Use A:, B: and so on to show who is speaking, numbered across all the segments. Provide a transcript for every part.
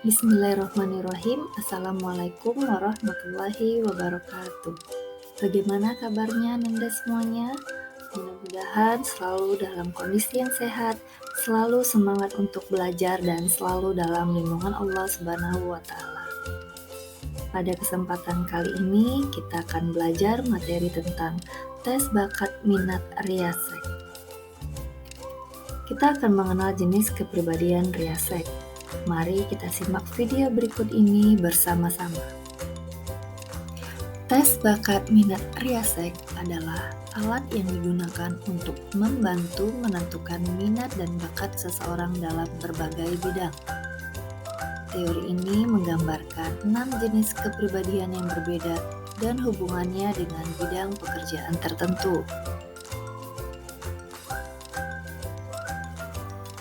A: Bismillahirrahmanirrahim. Assalamualaikum warahmatullahi wabarakatuh. Bagaimana kabarnya Nanda semuanya? Mudah-mudahan selalu dalam kondisi yang sehat, selalu semangat untuk belajar dan selalu dalam lindungan Allah Subhanahu wa taala. Pada kesempatan kali ini kita akan belajar materi tentang tes bakat minat Riasek. Kita akan mengenal jenis kepribadian Riasek. Mari kita simak video berikut ini bersama-sama. Tes bakat minat Riasek adalah alat yang digunakan untuk membantu menentukan minat dan bakat seseorang dalam berbagai bidang. Teori ini menggambarkan 6 jenis kepribadian yang berbeda dan hubungannya dengan bidang pekerjaan tertentu.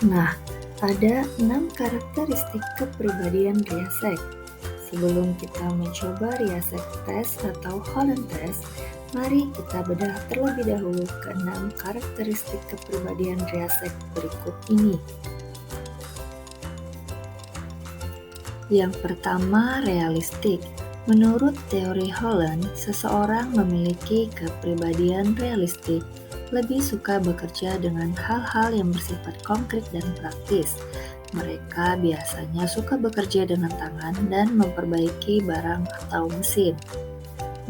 A: Nah, ada 6 karakteristik kepribadian Riasek. Sebelum kita mencoba Riasek Test atau Holland Test, mari kita bedah terlebih dahulu ke 6 karakteristik kepribadian Riasek berikut ini. Yang pertama, realistik. Menurut teori Holland, seseorang memiliki kepribadian realistik lebih suka bekerja dengan hal-hal yang bersifat konkret dan praktis. Mereka biasanya suka bekerja dengan tangan dan memperbaiki barang atau mesin.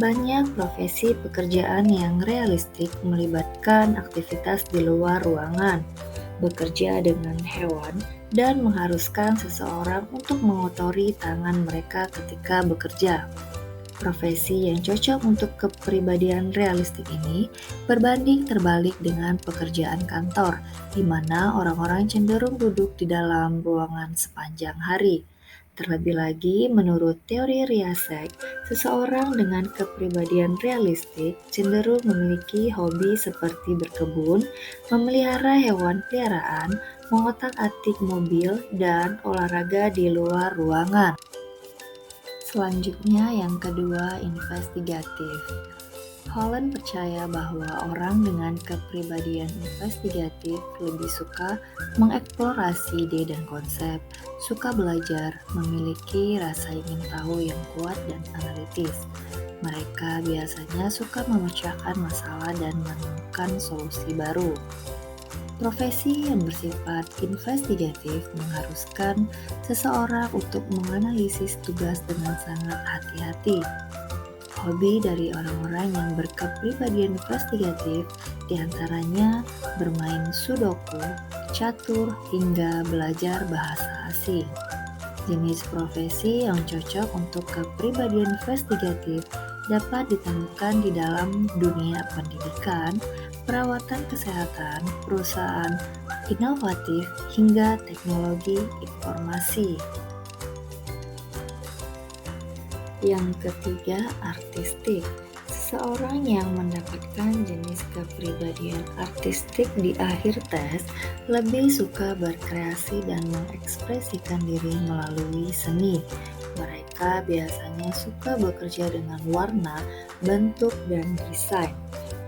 A: Banyak profesi pekerjaan yang realistik melibatkan aktivitas di luar ruangan, bekerja dengan hewan, dan mengharuskan seseorang untuk mengotori tangan mereka ketika bekerja. Profesi yang cocok untuk kepribadian realistik ini berbanding terbalik dengan pekerjaan kantor, di mana orang-orang cenderung duduk di dalam ruangan sepanjang hari. Terlebih lagi, menurut teori Riasek, seseorang dengan kepribadian realistik cenderung memiliki hobi seperti berkebun, memelihara hewan peliharaan, mengotak-atik mobil, dan olahraga di luar ruangan. Selanjutnya yang kedua, investigatif. Holland percaya bahwa orang dengan kepribadian investigatif lebih suka mengeksplorasi ide dan konsep, suka belajar, memiliki rasa ingin tahu yang kuat dan analitis. Mereka biasanya suka memecahkan masalah dan menemukan solusi baru. Profesi yang bersifat investigatif mengharuskan seseorang untuk menganalisis tugas dengan sangat hati-hati. Hobi dari orang-orang yang berkepribadian investigatif diantaranya bermain sudoku, catur, hingga belajar bahasa asing. Jenis profesi yang cocok untuk kepribadian investigatif dapat ditemukan di dalam dunia pendidikan, perawatan kesehatan, perusahaan inovatif, hingga teknologi informasi. Yang ketiga, artistik. Seseorang yang mendapatkan jenis kepribadian artistik di akhir tes lebih suka berkreasi dan mengekspresikan diri melalui seni. Mereka biasanya suka bekerja dengan warna, bentuk, dan desain.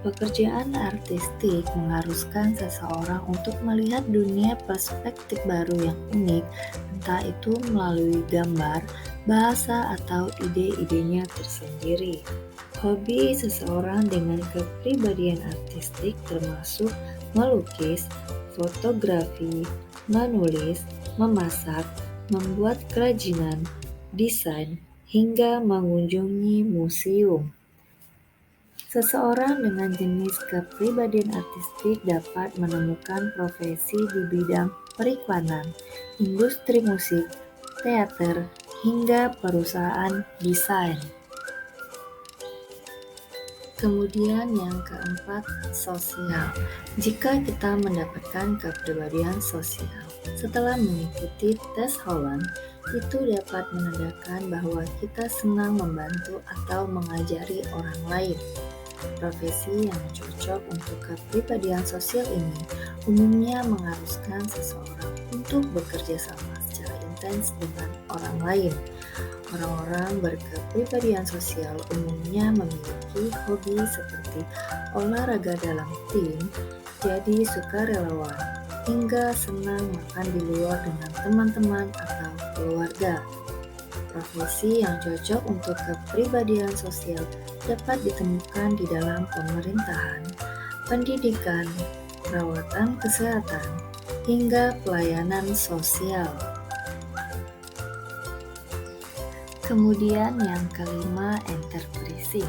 A: Pekerjaan artistik mengharuskan seseorang untuk melihat dunia perspektif baru yang unik, entah itu melalui gambar, bahasa, atau ide-idenya tersendiri. Hobi seseorang dengan kepribadian artistik termasuk melukis, fotografi, menulis, memasak, membuat kerajinan, desain, hingga mengunjungi museum. Seseorang dengan jenis kepribadian artistik dapat menemukan profesi di bidang periklanan, industri musik, teater, hingga perusahaan desain. Kemudian yang keempat, sosial. Jika kita mendapatkan kepribadian sosial setelah mengikuti tes Holland, itu dapat menandakan bahwa kita senang membantu atau mengajari orang lain. Profesi yang cocok untuk kepribadian sosial ini umumnya mengharuskan seseorang untuk bekerja sama secara intens dengan orang lain. Orang-orang berkepribadian sosial umumnya memiliki hobi seperti olahraga dalam tim, jadi sukarelawan, hingga senang makan di luar dengan teman-teman atau keluarga. Profesi yang cocok untuk kepribadian sosial dapat ditemukan di dalam pemerintahan, pendidikan, perawatan kesehatan, hingga pelayanan sosial. Kemudian yang kelima, enterprising.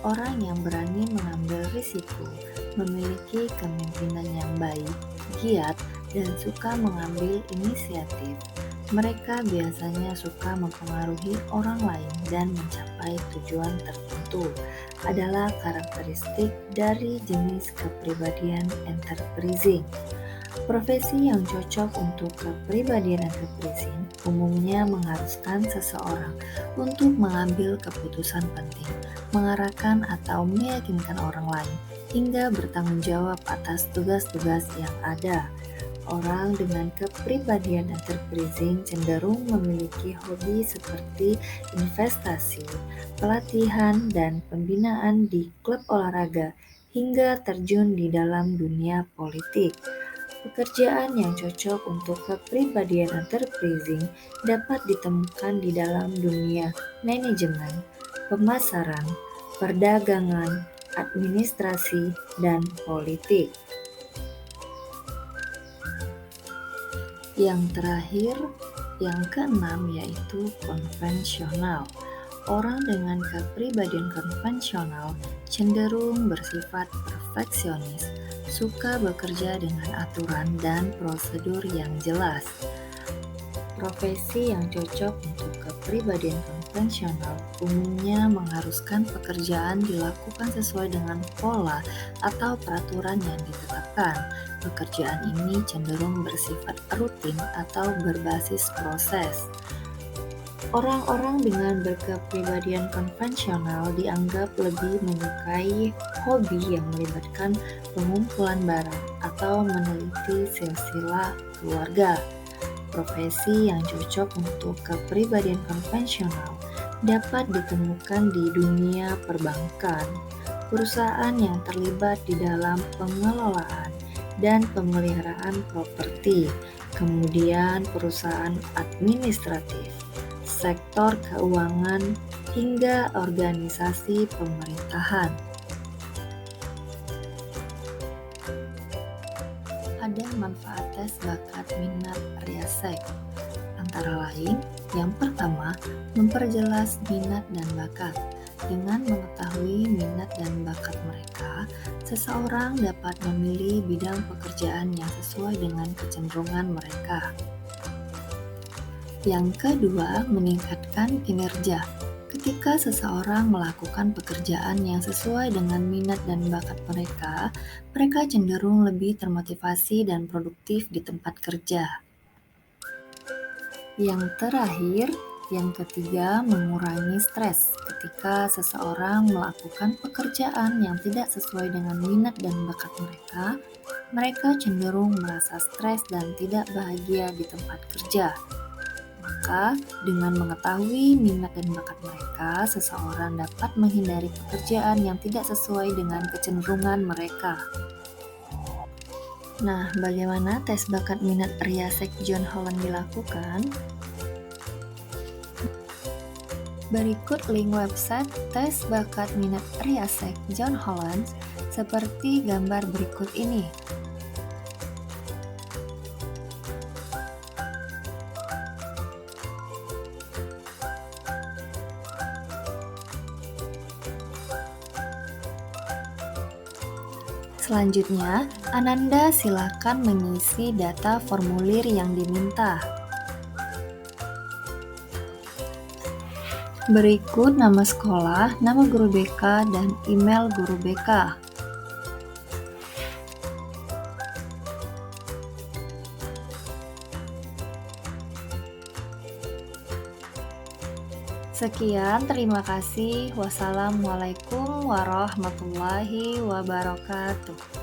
A: Orang yang berani mengambil risiko, memiliki kepemimpinan yang baik, giat, dan suka mengambil inisiatif. Mereka biasanya suka mempengaruhi orang lain dan mencapai tujuan tertentu. Adalah karakteristik dari jenis kepribadian enterprising. Profesi yang cocok untuk kepribadian enterprising umumnya mengharuskan seseorang untuk mengambil keputusan penting, mengarahkan atau meyakinkan orang lain, hingga bertanggung jawab atas tugas-tugas yang ada. Orang dengan kepribadian enterprising cenderung memiliki hobi seperti investasi, pelatihan, dan pembinaan di klub olahraga, hingga terjun di dalam dunia politik. Pekerjaan yang cocok untuk kepribadian enterprising dapat ditemukan di dalam dunia manajemen, pemasaran, perdagangan, administrasi, dan politik. Yang terakhir, yang keenam yaitu konvensional. Orang dengan kepribadian konvensional cenderung bersifat perfeksionis, suka bekerja dengan aturan dan prosedur yang jelas. Profesi yang cocok untuk kepribadian konvensional umumnya mengharuskan pekerjaan dilakukan sesuai dengan pola atau peraturan yang ditetapkan. Pekerjaan ini cenderung bersifat rutin atau berbasis proses. Orang-orang dengan berkepribadian konvensional dianggap lebih menyukai hobi yang melibatkan pengumpulan barang atau meneliti silsilah keluarga. Profesi yang cocok untuk kepribadian konvensional dapat ditemukan di dunia perbankan, perusahaan yang terlibat di dalam pengelolaan dan pemeliharaan properti, kemudian perusahaan administratif, sektor keuangan, hingga organisasi pemerintahan. Ada manfaat tes bakat minat Riasek, antara lain, yang pertama, memperjelas minat dan bakat. Dengan mengetahui minat dan bakat mereka, seseorang dapat memilih bidang pekerjaan yang sesuai dengan kecenderungan mereka. Yang kedua, meningkatkan kinerja. Ketika seseorang melakukan pekerjaan yang sesuai dengan minat dan bakat mereka, mereka cenderung lebih termotivasi dan produktif di tempat kerja. Yang terakhir, yang ketiga, mengurangi stres. Ketika seseorang melakukan pekerjaan yang tidak sesuai dengan minat dan bakat mereka, mereka cenderung merasa stres dan tidak bahagia di tempat kerja. Maka, dengan mengetahui minat dan bakat mereka, seseorang dapat menghindari pekerjaan yang tidak sesuai dengan kecenderungan mereka. Nah, bagaimana tes bakat minat Riasek John Holland dilakukan? Berikut link website tes bakat minat Riasek John Holland seperti gambar berikut ini. Selanjutnya, Ananda silakan mengisi data formulir yang diminta. Berikut nama sekolah, nama guru BK, dan email guru BK. Sekian, terima kasih. Wassalamualaikum warahmatullahi wabarakatuh.